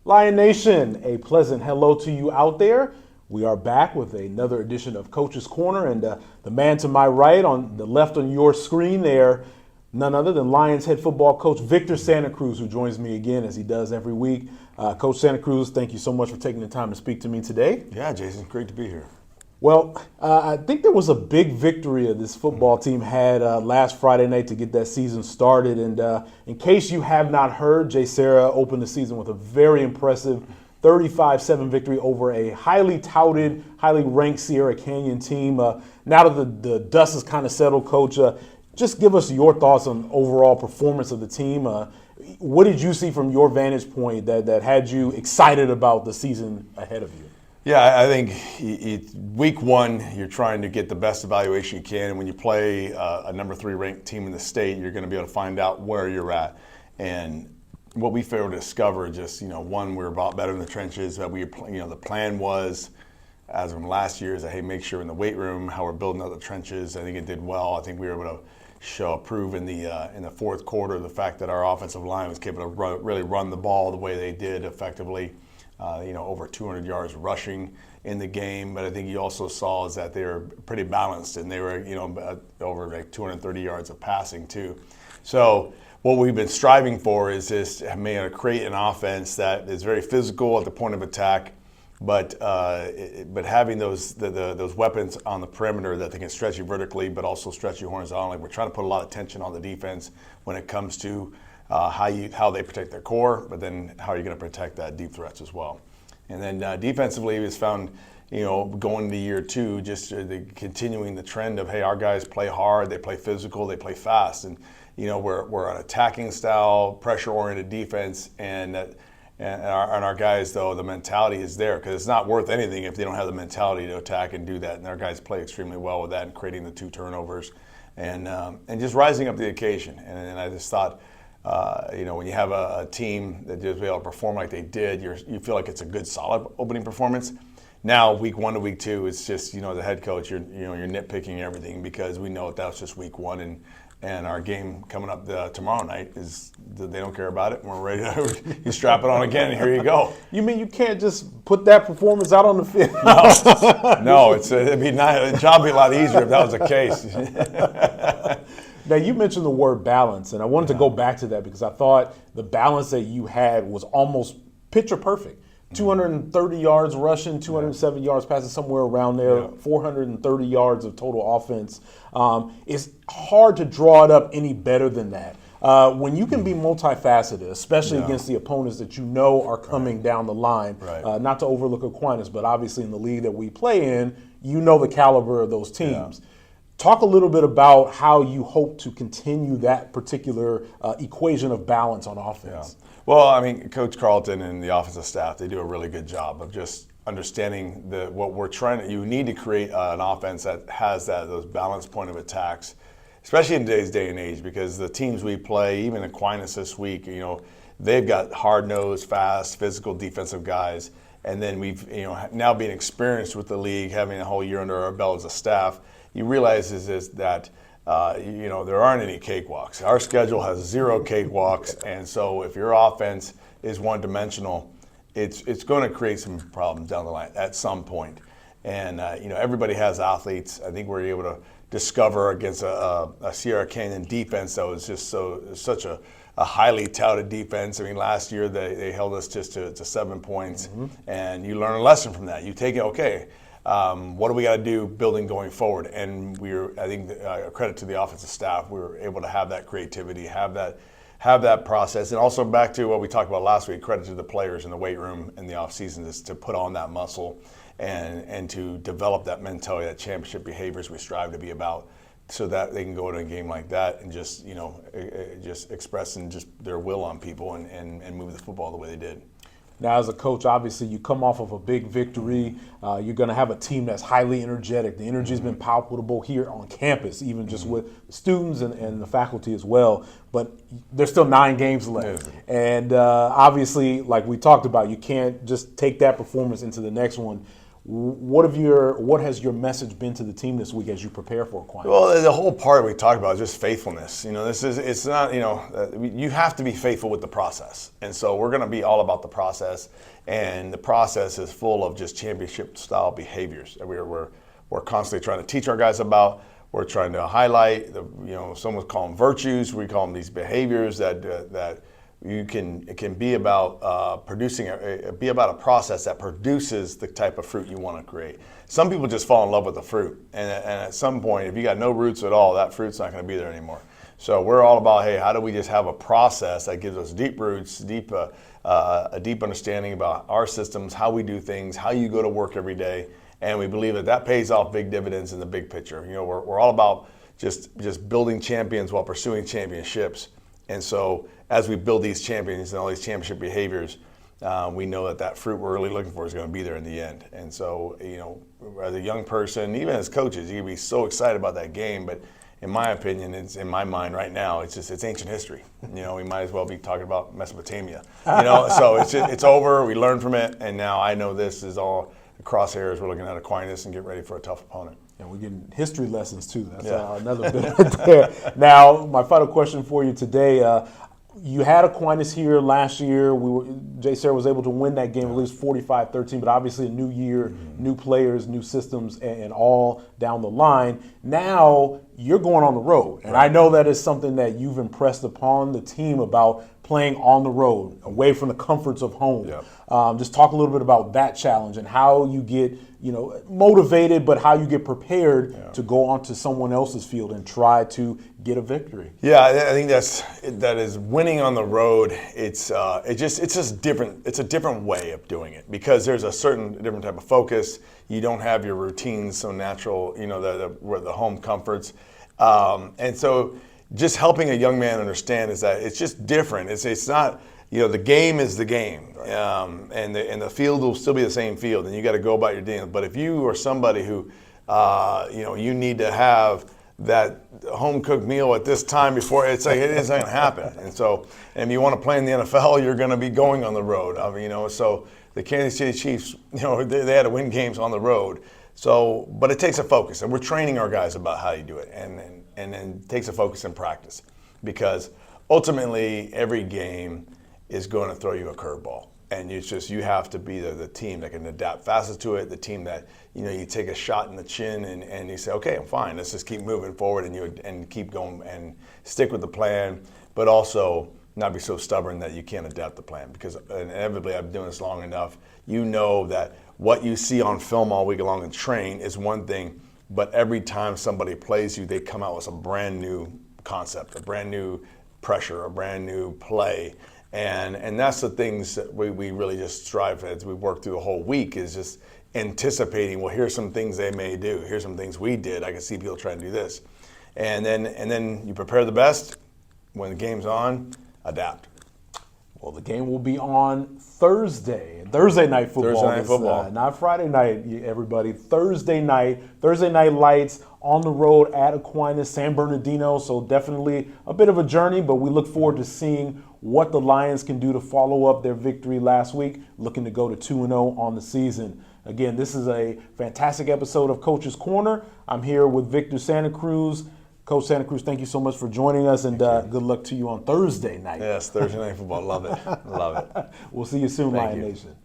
Lion Nation, a pleasant hello to you out there. We are back with another edition of Coach's Corner, and the man to my right, on the left on your screen there, none other than Lions head football coach Victor Santa Cruz, who joins me again as he does every week. Coach Santa Cruz, thank you so much for taking the time to speak to me today. Yeah, Jason, great to be here. Well, I think there was a big victory that this football team had last Friday night to get that season started. And in case you have not heard, JSerra opened the season with a very impressive 35-7 victory over a highly touted, highly ranked Sierra Canyon team. Now that the dust is kind of settled, Coach, just give us your thoughts on overall performance of the team. What did you see from your vantage point that had you excited about the season ahead of you? Yeah, I think week one, you're trying to get the best evaluation you can. And when you play a number 3 ranked team in the state, you're going to be able to find out where you're at. And what we failed to discover, just, one, we're about better in the trenches. That the plan was, as from last year, is that, hey, make sure in the weight room, how we're building out the trenches. I think it did well. I think we were able to prove in the fourth quarter the fact that our offensive line was capable of really run the ball the way they did effectively. Over 200 yards rushing in the game, but I think you also saw is that they were pretty balanced, and they were, over like 230 yards of passing too. So what we've been striving for is this: create an offense that is very physical at the point of attack, but having those weapons on the perimeter that they can stretch you vertically, but also stretch you horizontally. We're trying to put a lot of tension on the defense when it comes to how they protect their core, but then how you're going to protect that deep threats as well. And then defensively, we've found, going into year 2, just continuing the trend of, hey, our guys play hard, they play physical, they play fast, and we're an attacking style, pressure-oriented defense, and our guys, though, the mentality is there, because it's not worth anything if they don't have the mentality to attack and do that. And our guys play extremely well with that and creating the 2 turnovers, and just rising up the occasion. And I just thought, when you have a team that just be able to perform like they did, you feel like it's a good, solid opening performance. Now, week 1 to week 2, it's just, the head coach, you're nitpicking everything, because we know that was just week 1, and our game coming up tomorrow night is they don't care about it, and we're ready to you strap it on again, and here you go. You mean you can't just put that performance out on the field? No, it'd be nice. The job would be a lot easier if that was the case. Now, you mentioned the word balance, and I wanted to go back to that because I thought the balance that you had was almost picture perfect. 230 yards rushing, 207 yards passing, somewhere around there, 430 yards of total offense. It's hard to draw it up any better than that. When you can be multifaceted, especially against the opponents that you know are coming down the line, not to overlook Aquinas, but obviously in the league that we play in, you know the caliber of those teams. Yeah. Talk a little bit about how you hope to continue that particular equation of balance on offense. Yeah. Well, I mean, Coach Carlton and the offensive staff, they do a really good job of just understanding what we're trying to. You need to create an offense that has those balanced point of attacks, especially in today's day and age, because the teams we play, even Aquinas this week, they've got hard-nosed, fast, physical defensive guys. And then we've, now being experienced with the league, having a whole year under our belt as a staff, you realize is that there aren't any cakewalks. Our schedule has 0 cakewalks, and so if your offense is one-dimensional, it's going to create some problems down the line at some point. And everybody has athletes. I think we're able to discover against a Sierra Canyon defense that was just such a highly touted defense. I mean, last year they held us just to 7 points, and you learn a lesson from that. You take it, okay. What do we got to do building going forward? And I think, credit to the offensive staff, we were able to have that creativity, have that process. And also back to what we talked about last week, credit to the players in the weight room in the offseason is to put on that muscle and to develop that mentality, that championship behaviors we strive to be about, so that they can go to a game like that and just expressing just their will on people and move the football the way they did. Now, as a coach, obviously, you come off of a big victory. You're going to have a team that's highly energetic. The energy has been palpable here on campus, even just with students and the faculty as well. But there's still 9 games left. And obviously, like we talked about, you can't just take that performance into the next one. What has your message been to the team this week as you prepare for Aquinas? Well, the whole part we talked about is just faithfulness. It's not, you have to be faithful with the process. And so we're going to be all about the process. And the process is full of just championship style behaviors that we're constantly trying to teach our guys about. We're trying to highlight, some would call them virtues. We call them these behaviors that it can be about be about a process that produces the type of fruit you want to create. Some people just fall in love with the fruit, and at some point, if you got no roots at all, that fruit's not going to be there anymore. So we're all about, hey, how do we just have a process that gives us deep roots, a deep understanding about our systems, how we do things, how you go to work every day, and we believe that pays off big dividends in the big picture. We're all about just building champions while pursuing championships. And so as we build these champions and all these championship behaviors, we know that fruit we're really looking for is going to be there in the end. And so, as a young person, even as coaches, you can be so excited about that game. But in my opinion, it's in my mind right now, it's ancient history. We might as well be talking about Mesopotamia. So it's over. We learned from it, and now I know this is all the crosshairs. We're looking at Aquinas and get ready for a tough opponent. And we're getting history lessons too. That's another bit right there. Now, my final question for you today. You had Aquinas here last year. JSerra was able to win that game, at least 45-13, but obviously a new year, new players, new systems, and all down the line. Now you're going on the road. And I know that is something that you've impressed upon the team about playing on the road, away from the comforts of home. Just talk a little bit about that challenge and how you get motivated, but how you get prepared to go onto someone else's field and try to get a victory. Yeah, I think that is winning on the road. It's just different. It's a different way of doing it because there's a certain different type of focus. You don't have your routines so natural. The home comforts, and so just helping a young man understand is that it's just different. It's not. The game is the game, and the field will still be the same field, and you got to go about your deal. But if you are somebody who, you need to have that home cooked meal at this time before, it isn't going to happen. And so, if you want to play in the NFL, you're going to be going on the road. So the Kansas City Chiefs, they had to win games on the road. So, but it takes a focus, and we're training our guys about how you do it, and then it takes a focus in practice, because ultimately every game is going to throw you a curveball, and you have to be the team that can adapt fastest to it. The team that you take a shot in the chin and you say, okay, I'm fine. Let's just keep moving forward and keep going and stick with the plan, but also not be so stubborn that you can't adapt the plan. Because inevitably, I've been doing this long enough. That what you see on film all week long and train is one thing, but every time somebody plays you, they come out with a brand new concept, a brand new pressure, a brand new play. And that's the things that we really just strive as we work through the whole week, is just anticipating, well, here's some things they may do. Here's some things we did. I can see people trying to do this. And then you prepare the best. When the game's on, adapt. Well, the game will be on Thursday night football. Thursday night football. Not Friday night, everybody. Thursday night lights on the road at Aquinas, San Bernardino. So definitely a bit of a journey, but we look forward to seeing what the Lions can do to follow up their victory last week, looking to go to 2-0 on the season. Again, this is a fantastic episode of Coach's Corner. I'm here with Victor Santa Cruz. Coach Santa Cruz, thank you so much for joining us, and good luck to you on Thursday night. Yes, Thursday night football. Love it. Love it. We'll see you soon, Thank Lion you. Nation.